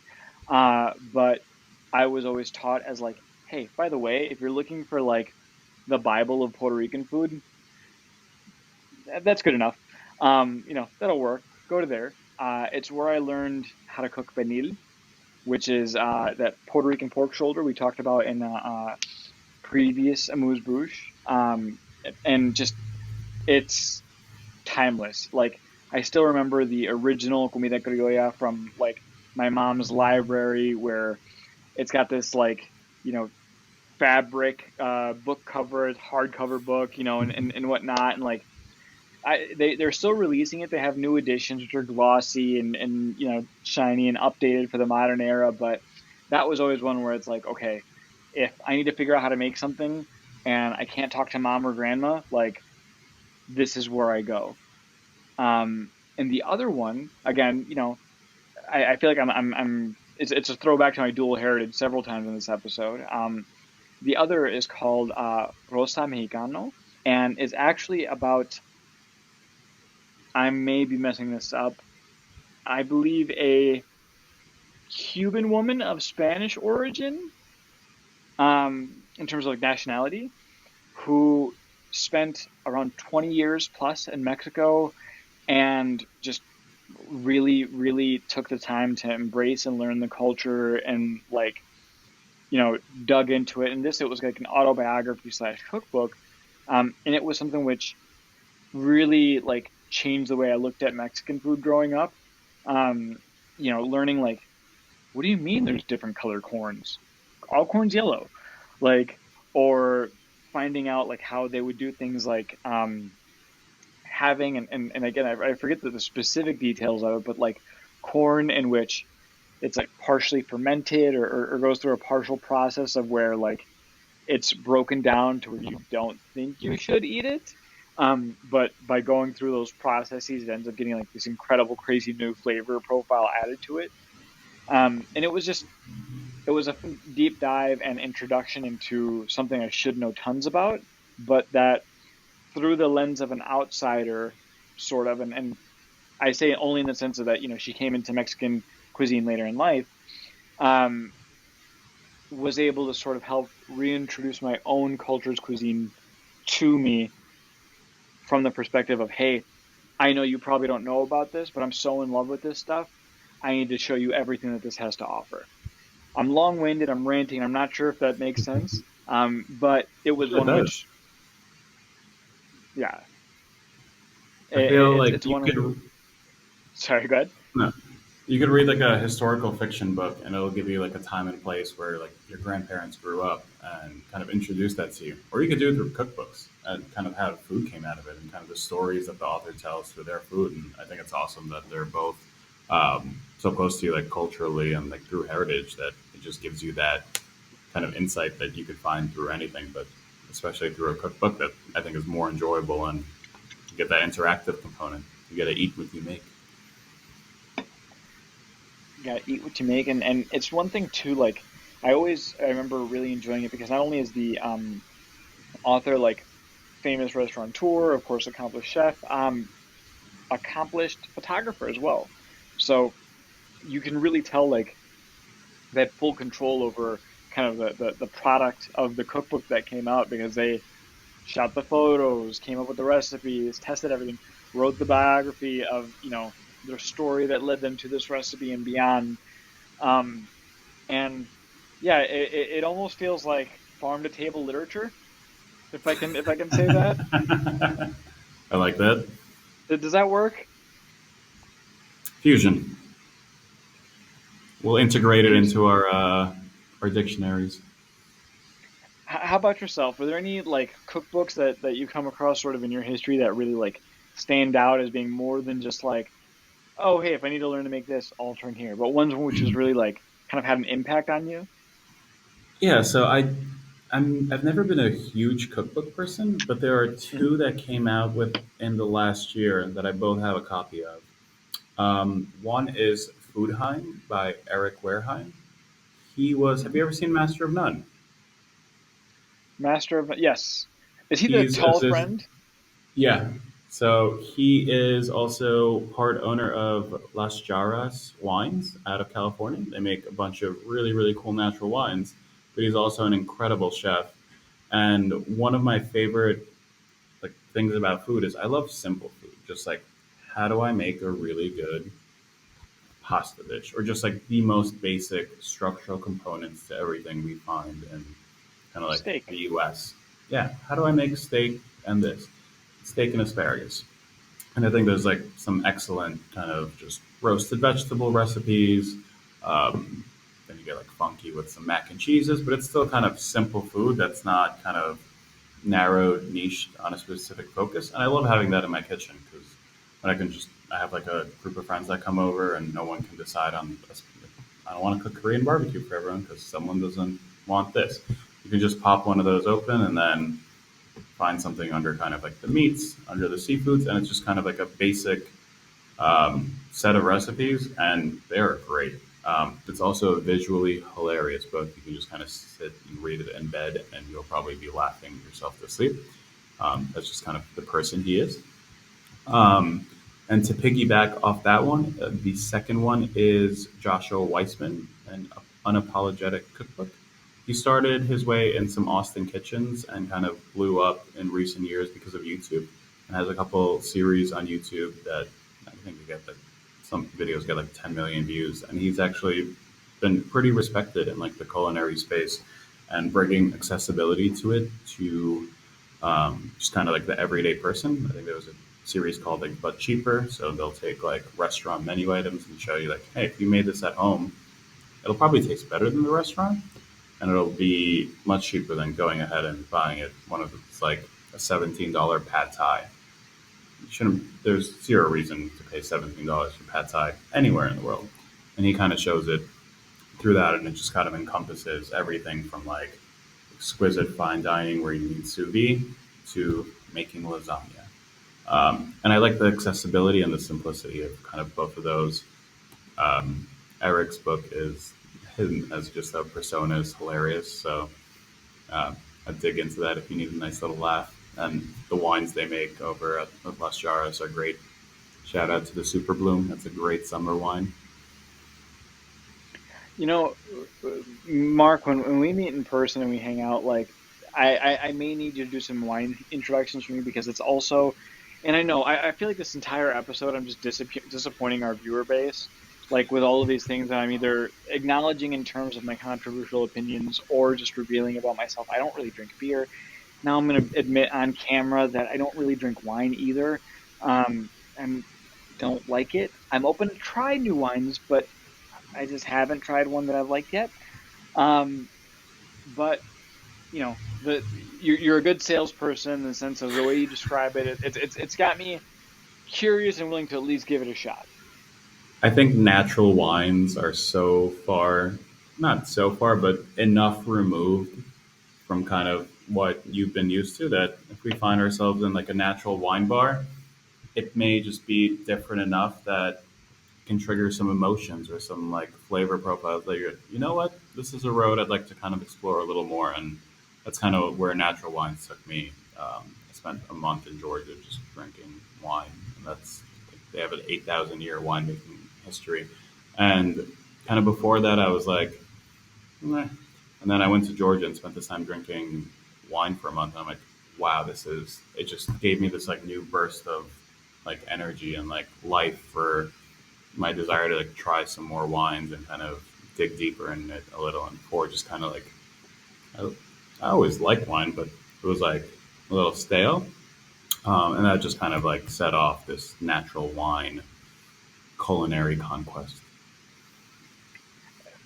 But I was always taught as like, hey, by the way, if you're looking for like the Bible of Puerto Rican food, that's good enough. That'll work. Go to there. It's where I learned how to cook pernil, which is that Puerto Rican pork shoulder we talked about in previous Amuse Bouche. And just it's timeless. Like I still remember the original comida criolla from like my mom's library, where it's got this like you know fabric book cover, hardcover book, and whatnot, and like they're still releasing it. They have new editions which are glossy and shiny and updated for the modern era. But that was always one where it's like, okay, if I need to figure out how to make something and I can't talk to mom or grandma, like this is where I go. And the other one, again, I feel like I'm it's a throwback to my dual heritage several times in this episode. The other is called Rosa Mexicano, and is actually about, I may be messing this up, I believe a Cuban woman of Spanish origin, in terms of like nationality, who spent around 20 years plus in Mexico and just really, really took the time to embrace and learn the culture and like, dug into it. And this, it was like an autobiography slash cookbook. And it was something which really like changed the way I looked at Mexican food growing up. Learning like, what do you mean there's different color corns? All corn's yellow. Like, or finding out like how they would do things like having, and again, I forget the specific details of it, but like corn in which it's like partially fermented or goes through a partial process of where like it's broken down to where you don't think you should eat it. But by going through those processes, it ends up getting like this incredible, crazy new flavor profile added to it. And it was a deep dive and introduction into something I should know tons about, but that through the lens of an outsider, sort of, and I say only in the sense of that, she came into Mexican cuisine later in life, um, was able to sort of help reintroduce my own culture's cuisine to me from the perspective of, hey, I know you probably don't know about this, but I'm so in love with this stuff. I need to show you everything that this has to offer. I'm long winded, I'm ranting, I'm not sure if that makes sense. But it was It one does. which, yeah, I feel like it's you one. could Sorry, go ahead. no, you could read like a historical fiction book, and it'll give you like a time and place where like your grandparents grew up and kind of introduce that to you. Or you could do it through cookbooks and kind of how food came out of it and kind of the stories that the author tells through their food. And I think it's awesome that they're both so close to you, like culturally and like through heritage, that it just gives you that kind of insight that you could find through anything, but especially through a cookbook that I think is more enjoyable and you get that interactive component. You get to eat what you make. You gotta eat what you make, and it's one thing too. Like I remember really enjoying it because not only is the author like famous restaurateur, of course, accomplished chef, accomplished photographer as well. So you can really tell like that full control over kind of the product of the cookbook that came out because they shot the photos, came up with the recipes, tested everything, wrote the biography of, their story that led them to this recipe and beyond. Um, and yeah, it almost feels like farm to table literature, if I can say that. I like that. Does that work? Fusion. We'll integrate it Fuse. into our dictionaries. How about yourself? Are there any like cookbooks that you come across sort of in your history that really like stand out as being more than just like, oh, hey, if I need to learn to make this, I'll turn here, but ones which is really like kind of had an impact on you? Yeah, so I've never been a huge cookbook person, but there are Hmm. two that came out within the last year that I both have a copy of. One is Foodheim by Eric Wareheim. He was. Have Hmm. you ever seen Master of None? Master of, yes. Is he the He's tall this. friend? Yeah. So he is also part owner of Las Jarras Wines out of California. They make a bunch of really, really cool natural wines, but he's also an incredible chef. And one of my favorite like things about food is I love simple food. Just like how do I make a really good pasta dish, or just like the most basic structural components to everything we find in kind of like the Steak. U.S. Yeah, how do I make steak and this steak and asparagus? And I think there's like some excellent kind of just roasted vegetable recipes. Um, then you get like funky with some mac and cheeses, but it's still kind of simple food that's not kind of narrowed, niched on a specific focus. And I love having that in my kitchen because when I have like a group of friends that come over and no one can decide on, I don't want to cook Korean barbecue for everyone because someone doesn't want this. You can just pop one of those open and then find something under kind of like the meats, under the seafoods, and it's just kind of like a basic set of recipes, and they're great. It's also visually hilarious. Both you can just kind of sit and read it in bed, and you'll probably be laughing yourself to sleep. That's just kind of the person he is. Um, and to piggyback off that one, the second one is Joshua Weissman, an unapologetic cookbook. He started his way in some Austin kitchens and kind of blew up in recent years because of YouTube, and has a couple series on YouTube that I think we get like some videos get like 10 million views, and he's actually been pretty respected in like the culinary space and bringing accessibility to it to just kind of like the everyday person. I think there was a series called like But Cheaper, so they'll take like restaurant menu items and show you like, hey, if you made this at home, it'll probably taste better than the restaurant, and it'll be much cheaper than going ahead and buying it. One of it's like a $17 pad thai. You shouldn't. There's zero reason to pay $17 for pad thai anywhere in the world. and he kind of shows it through that, and it just kind of encompasses everything from like exquisite fine dining where you need sous vide to making lasagna. And I like the accessibility and the simplicity of kind of both of those. Um, Eric's book is hidden as just a persona is hilarious, so I dig into that if you need a nice little laugh. And the wines they make over at Las Jarras are great. Shout out to the Super Bloom. That's a great summer wine. You know, Mark, when we meet in person and we hang out, like I may need you to do some wine introductions for me because it's also, and I know I feel like this entire episode I'm just disappointing our viewer base, like with all of these things that I'm either acknowledging in terms of my controversial opinions or just revealing about myself. I don't really drink beer. Now I'm going to admit on camera that I don't really drink wine either. I don't like it. I'm open to try new wines, but I just haven't tried one that I've liked yet. Um, but you're a good salesperson in the sense of the way you describe it. It's got me curious and willing to at least give it a shot. I think natural wines are so far, not so far, but enough removed from kind of what you've been used to that if we find ourselves in like a natural wine bar, it may just be different enough that can trigger some emotions or some like flavor profiles that you're, you know what, this is a road I'd like to kind of explore a little more. And that's kind of where natural wines took me. I spent a month in Georgia just drinking wine, and that's they have an 8,000 year winemaking history. And kind of before that, I was like, meh. And then I went to Georgia and spent this time drinking wine for a month. And I'm like, wow, this is. It just gave me this like new burst of like energy and like life for my desire to like try some more wines and kind of dig deeper in it a little. And before, just kind of like I, I always liked wine, but it was like a little stale. And that just kind of like set off this natural wine culinary conquest.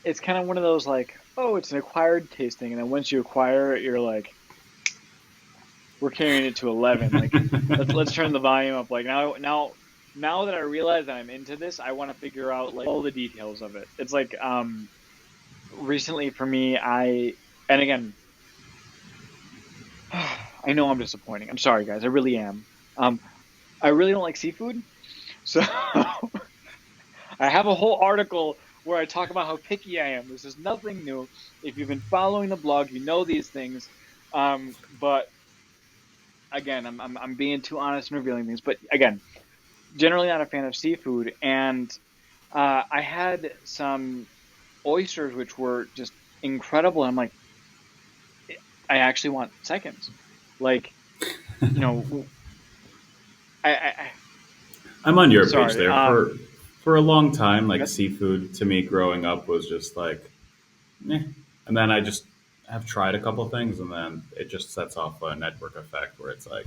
It's kind of one of those like, oh, it's an acquired tasting, and then once you acquire it, you're like, we're carrying it to 11. Like, let's turn the volume up. Like now that I realize that I'm into this, I want to figure out like all the details of it. It's like recently for me, and again, I know I'm disappointing. I'm sorry, guys. I really am. Um, I really don't like seafood, so I have a whole article where I talk about how picky I am. This is nothing new. If you've been following the blog, you know these things. But again, I'm being too honest and revealing things. But again, generally not a fan of seafood, and I had some oysters which were just incredible. And I'm like, I actually want seconds. Like, you know, I I'm on your page sorry. there. For a long time, like Yep. seafood to me growing up was just like, eh. And then I just have tried a couple things, and then it just sets off a network effect where it's like,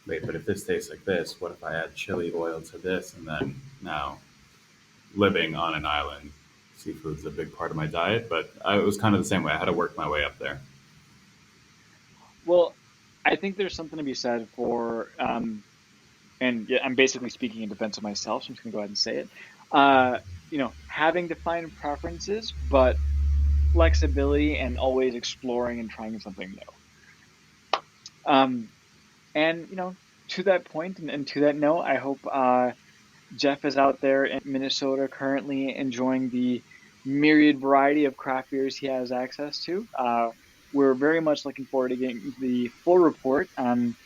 wait, but if this tastes like this, what if I add chili oil to this? And then now living on an island, seafood's a big part of my diet, but it was kind of the same way. I had to work my way up there. Well, I think there's something to be said for, and yeah, I'm basically speaking in defense of myself, so I'm just gonna go ahead and say it. Uh, having defined preferences, but flexibility and always exploring and trying something new. Um, and to that point and to that note, I hope Jeff is out there in Minnesota currently enjoying the myriad variety of craft beers he has access to. We're very much looking forward to getting the full report on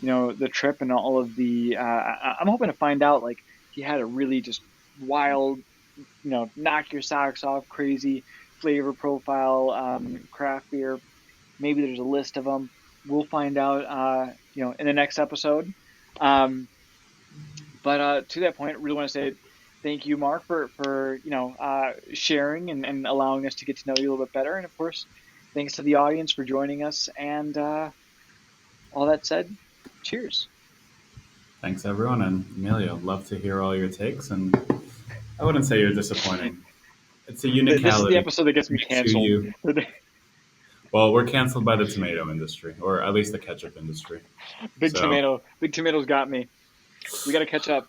the trip and all of the. I'm hoping to find out like he had a really just wild, knock your socks off, crazy flavor profile craft beer. Maybe there's a list of them. We'll find out, in the next episode. Um, but to that point, I really want to say thank you, Mark, for sharing and allowing us to get to know you a little bit better. And of course, thanks to the audience for joining us. And all that said, cheers. Thanks, everyone. And Amelia, love to hear all your takes. And I wouldn't say you're disappointing. It's a This is the unicality episode that gets me makes you canceled. you. Well, we're canceled by the tomato industry, or at least the ketchup industry. So, Big Tomato's got me. We got to catch up.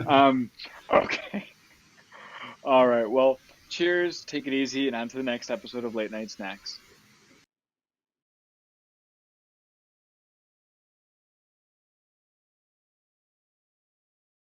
Um, okay. All right. Well, cheers. Take it easy, and on to the next episode of Late Night Snacks.